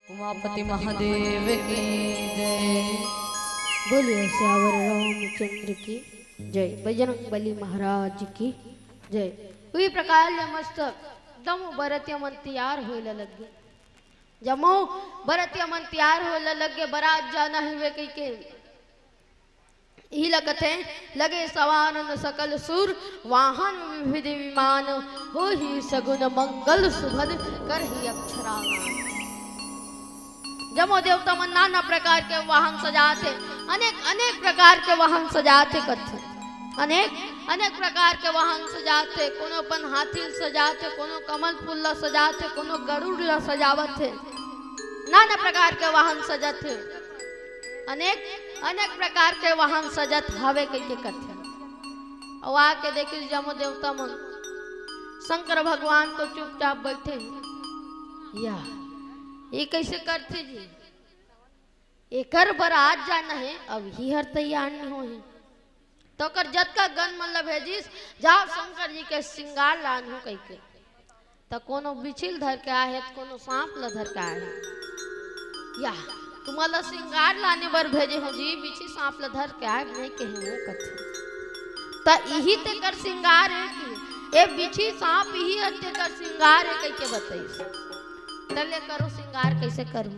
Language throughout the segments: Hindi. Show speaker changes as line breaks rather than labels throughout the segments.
उमापति महादेव की जय।
बोलिए श्यावर रामचंद्र की जय। बजरंग बली महाराज की जय। हुई प्रकार ले मस्त दमो बरतिया मन तैयार होले लगे। जमो बरतिया मन तैयार होले लगे, बारात जाना है वे कई के ही लगत है। लगे सवानन सकल सुर, वाहन विविध विमान, हो ही सगुन मंगल सुभद, कर ही अक्षरागान। जमो देवता मन नाना प्रकार के वाहन सजाते, अनेक प्रकार के वाहन सजाते कथे। अनेक प्रकार के वाहन सजाते, कोनो अपन हाथी सजाते, कोनो कमल फूल ला सजाते, कोनो गरुड़ ला सजावत है। नाना प्रकार के वाहन सजत है। अनेक प्रकार के वाहन सजत हवे कई के कथे। और आके देखिए जमो देवता मन शंकर भगवान तो चुपचाप बैठे हैं। या ये कैसे करते जी? एकर बारात जाना है, अब ही हर तैयार नहीं हो है तो कर जत का गन मतलब भेजिस जाओ शंकर जी के श्रृंगार लान हो कई के। तो कोनो बिछिल धर के आए तो कोनो सांप ला धर के आए। या तुम्हारा श्रृंगार लाने बर भेजे हो जी, बिछी सांप ला धर के आए नहीं कहे वो कथे। तो यही ते कर श्रृंगार है कि ए बिछी सांप ही ते कर श्रृंगार है कई के बताइए। चले करो श्रृंगार कैसे करूं?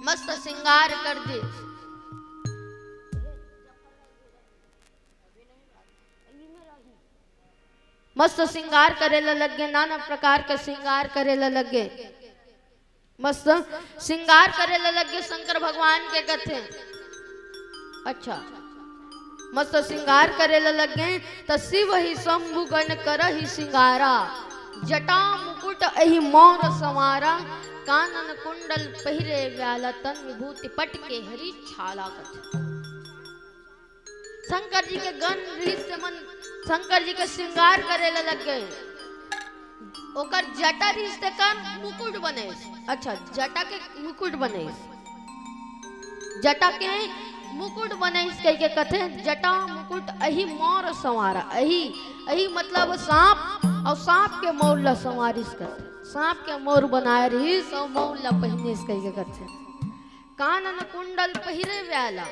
मस्त श्रृंगार कर दे। मस्त श्रृंगार करेला लगे, नाना प्रकार का श्रृंगार करेला लगे। मस्त श्रृंगार करेला लगे शंकर भगवान के कथे। अच्छा मस्त श्रृंगार करेला लगे तो शिव ही शंभु गण कर ही श्रृंगारा, जटा मुकुट अहि मोर संवारा, कानन कुंडल पहिरे व्याला, तन विभूति पट के हरि छाला कथ। शंकर जी के गण रीत मन शंकर जी के श्रृंगार करेला लग गए। ओकर जटा रिश्ते का मुकुट बने। अच्छा जटा के मुकुट बने, जटा के मुकुट बने कह के कथे। जटा मुकुट अहि मोर संवारा, अहि मतलब सांप, और सांप के मोर ला संवारिश करते। सांप के मोर बनाए रही सौ मोर ला पहिने कह के करते। कानन कुंडल पहिरे व्याला,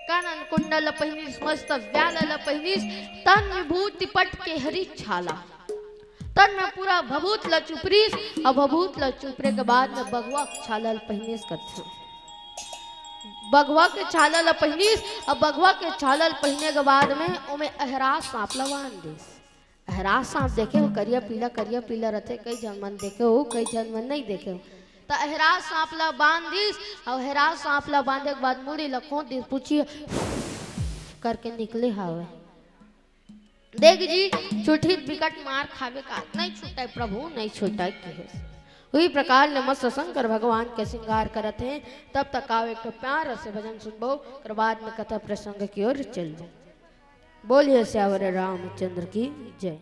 कानन कुंडल पहिनिस मस्त व्याला ला पहिनिस, तन विभूति पट के हरि छाला। तन में पूरा भभूत ला चुपरीस, और भभूत ला चुपरे के बाद में बगवा छाला पहिनिस करते। बगवा के छालल पहिनीस, अब बगवा के छालल पहिने के बाद में ओमे अहरास सांप लवान देस। अहरास सांप देखे हो करिया पीला रहते। कई जन मन देखे हो, कई जन मन नहीं देखे हो। तो अहरास सांप ला बांध दिस, और अहरास सांप ला बांधे के बाद मुड़ी ला खोद दिस, पूछिए करके निकले हवे। देख जी छुटी विकट मार खावे का नहीं छूटा प्रभु, नहीं छूटा के। वही प्रकार ने मस्त शंकर भगवान के श्रृंगार करत हैं। तब तक आओ एक तो प्यार से भजन सुनबो, कर बाद में कथा प्रसंग की ओर चल जाए। बोलिए श्यावर रामचंद्र की जय।